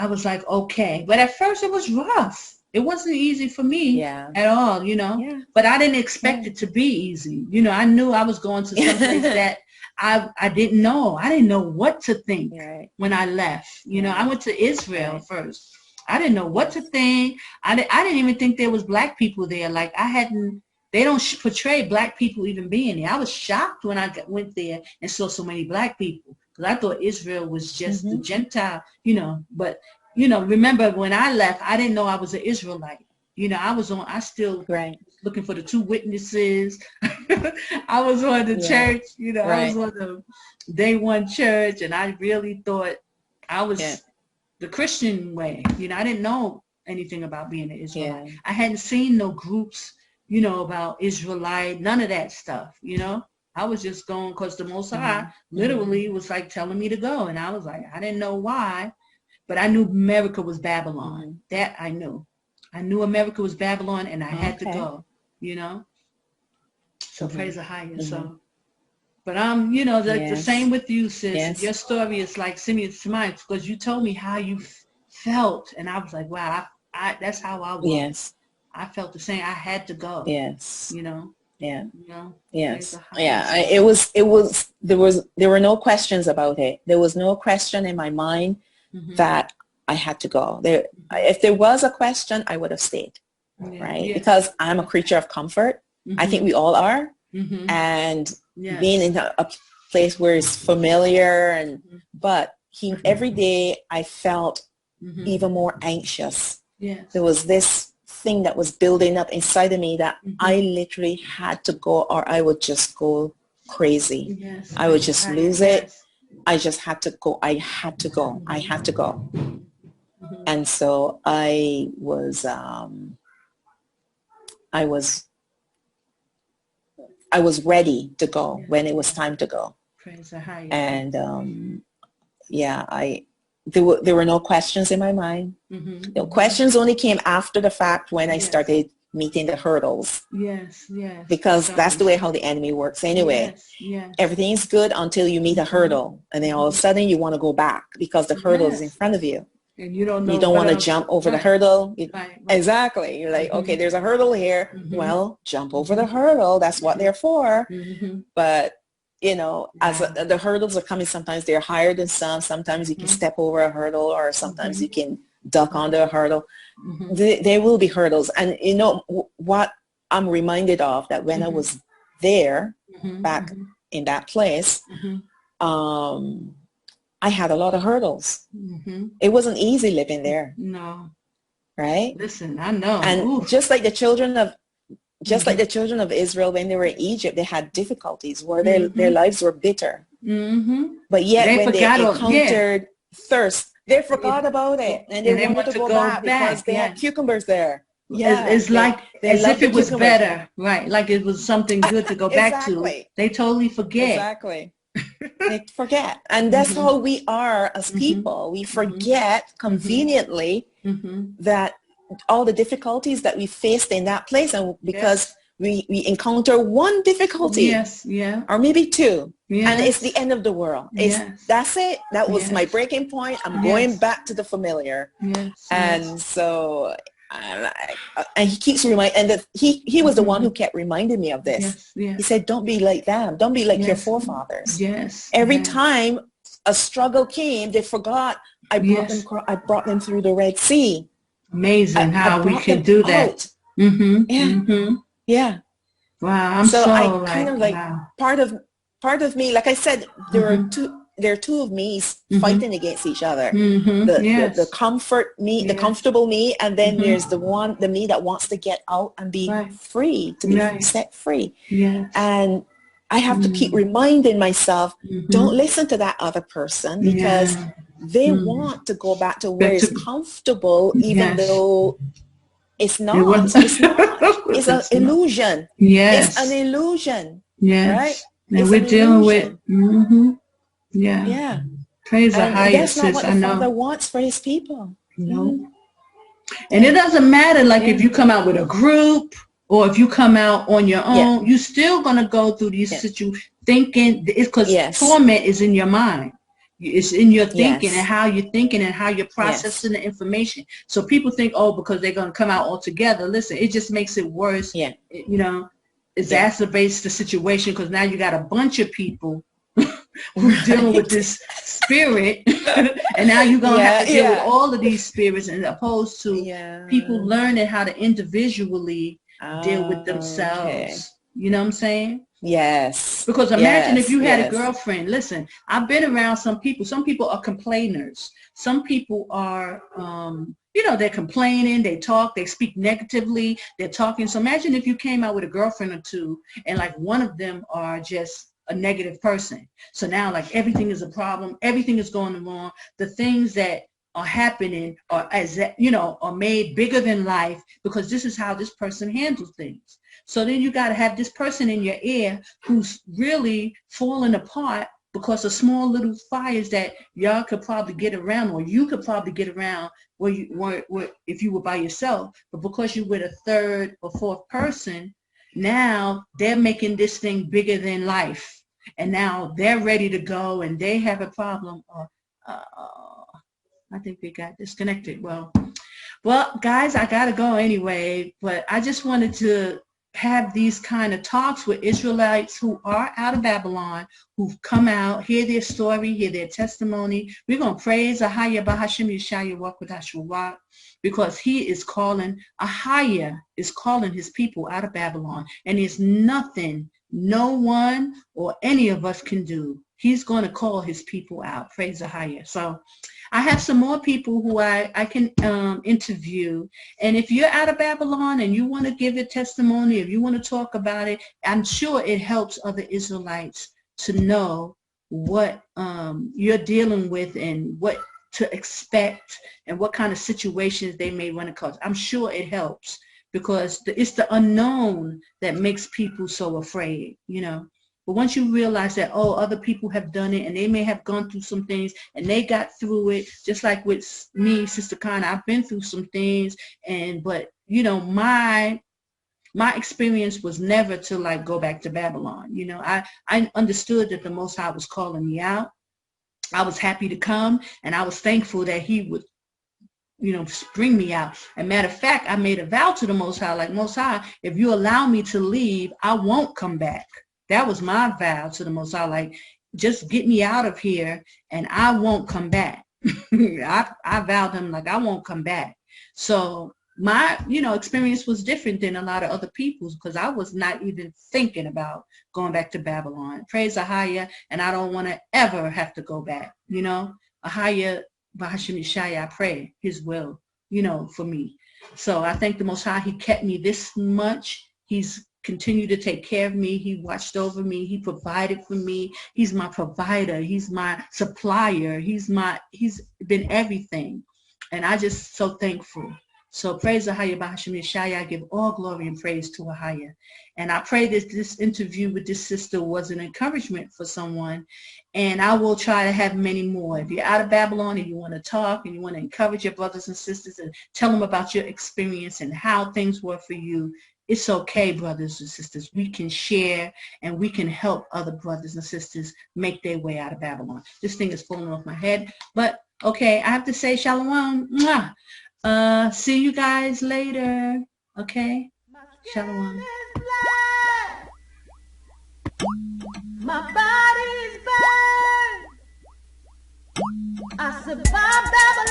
I was like, okay. But at first it was rough. It wasn't easy for me Yeah. at all, Yeah. but I didn't expect Yeah. it to be easy. I knew I was going to some place that I didn't know. I didn't know what to think Right. when I left. I Right. went to Israel Right. first. I didn't know what to Yes. think. I didn't even think there was black people there. Like they don't portray black people even being there. I was shocked when I went there and saw so many black people because I thought Israel was just the Mm-hmm. Gentile, but remember when I left, I didn't know I was an Israelite. I still Right. looking for the two witnesses. I was on the Yeah. church, I was Right. on the day one church, and I really thought I was Yeah. the Christian way. I didn't know anything about being an Israelite. Yeah. I hadn't seen no groups, about Israelite, none of that stuff, I was just going because the Most High Mm-hmm. Mm-hmm. literally was like telling me to go. And I was like, I didn't know why. But I knew America was Babylon. That I knew. I knew America was Babylon, and I had to go, you know. So praise AHAYAH. So, but you know, the same with you, sis. Your story is like similar to mine, because you told me how you felt, and I was like, wow, I that's how I was. Yes. I felt the same. I had to go. Yes. You know. Yeah. You know. Yes. Yeah. There were no questions about it. There was no question in my mind that I had to go. If there was a question, I would have stayed. Right. Yes. Because I'm a creature of comfort. I think we all are. And being in a place where it's familiar, and but every day I felt even more anxious. Yes. There was this thing that was building up inside of me that I literally had to go, or I would just go crazy. Yes. I would just lose it. I just had to go. I had to go. I had to go. And so I was ready to go when it was time to go. And there were no questions in my mind. The questions only came after the fact, when I started meeting the hurdles. Yes, yes. Because that's the way how the enemy works anyway. Yes, yes. Everything's good until you meet a hurdle, and then all of a sudden you want to go back because the hurdle is in front of you. And you don't know. You don't want to jump over the hurdle. Exactly. You're like, okay, there's a hurdle here. Well, jump over the hurdle. That's what they're for. But you know, as the hurdles are coming, sometimes they're higher than some. Sometimes you can step over a hurdle, or sometimes you can duck under a hurdle. There will be hurdles. And you know what I'm reminded of, that when I was there, back in that place, I had a lot of hurdles. It wasn't easy living there. No. Right? Listen, I know. And just like the children of Israel, when they were in Egypt, they had difficulties where their lives were bitter. But yet when they encountered thirst, they forgot about it, and they wanted to go back because they had cucumbers there. Yeah, it's like as if it was better, right? Like it was something good to go back to. They totally forget. Exactly. They forget. And that's how we are as people. We forget conveniently that all the difficulties that we faced in that place, and because we encounter one difficulty, or maybe two, and it's the end of the world. That's it. That was my breaking point. I'm going back to the familiar. And so and he keeps reminding, and that he was the one who kept reminding me of this. He said, don't be like them. Don't be like your forefathers. Every time a struggle came, they forgot. I brought them through the Red Sea. Amazing how we can do that. Yeah. Wow. I'm so I kind of like, part of me, like I said, there are two of me fighting against each other. The comfort me, the comfortable me, and then there's the me that wants to get out and be free, to be set free. And I have to keep reminding myself, don't listen to that other person, because they want to go back to where it's comfortable, even though it's not. It's not. It's an illusion. It's an illusion. Right? And we're dealing with. Yeah. Praise AHAYAH, that's not what the Father wants for his people. No. And it doesn't matter, like if you come out with a group or if you come out on your own, you're still going to go through these situations thinking, because torment is in your mind. It's in your thinking and how you're thinking and how you're processing the information. So people think, oh, because they're going to come out all together. Listen, it just makes it worse. You know, exacerbates the situation, because now you got a bunch of people who are dealing with this spirit, and now you're going to have to deal with all of these spirits, as opposed to people learning how to individually deal with themselves. You know what I'm saying? Yes. Because imagine if you had a girlfriend. Listen, I've been around some people. Some people are complainers. Some people are, you know, they're complaining, they talk, they speak negatively, they're talking. So imagine if you came out with a girlfriend or two, and like one of them are just a negative person. So now like everything is a problem. Everything is going wrong. The things that are happening are, as you know, are made bigger than life, because this is how this person handles things. So then you got to have this person in your ear who's really falling apart because of small little fires that y'all could probably get around, or you could probably get around where you were if you were by yourself. But because you're with a third or fourth person, now they're making this thing bigger than life. And now they're ready to go and they have a problem. I think they got disconnected. Well, guys, I got to go anyway, but I just wanted to have these kind of talks with Israelites who are out of Babylon, who've come out, hear their story, hear their testimony. We're going to praise AHAYAH Bahashim Yashaya Wakwadash, because he is calling, AHAYAH is calling his people out of Babylon, and there's nothing no one or any of us can do. He's going to call his people out. Praise AHAYAH. So I have some more people who I can interview. And if you're out of Babylon and you want to give a testimony, if you want to talk about it, I'm sure it helps other Israelites to know what you're dealing with and what to expect and what kind of situations they may run across. I'm sure it helps, because it's the unknown that makes people so afraid, you know. But once you realize that, oh, other people have done it and they may have gone through some things and they got through it, just like with me, Sister Chaanah, I've been through some things, but you know, my experience was never to like go back to Babylon. You know, I understood that the Most High was calling me out. I was happy to come, and I was thankful that he would, you know, bring me out. And matter of fact, I made a vow to the Most High, like, Most High, if you allow me to leave, I won't come back. That was my vow to the Most High, like, just get me out of here and I won't come back. I vowed him, like, I won't come back. So my, you know, experience was different than a lot of other people's, because I was not even thinking about going back to Babylon. Praise AHAYAH, and I don't want to ever have to go back, you know. AHAYAH Bahashim Yashaya, I pray his will, you know, for me. So I thank the Most High. He kept me this much. He's continued to take care of me. He watched over me. He provided for me. He's my provider. He's my supplier. He's been everything. And I just so thankful. So praise AHAYAH Bahashim Yashaya. I give all glory and praise to AHAYAH. And I pray that this interview with this sister was an encouragement for someone. And I will try to have many more. If you're out of Babylon and you want to talk and you want to encourage your brothers and sisters and tell them about your experience and how things were for you, it's okay, brothers and sisters. We can share and we can help other brothers and sisters make their way out of Babylon. This thing is falling off my head. But okay, I have to say shalom. Mwah. See you guys later. Okay? Shalom. My body's burned. I survived Babylon.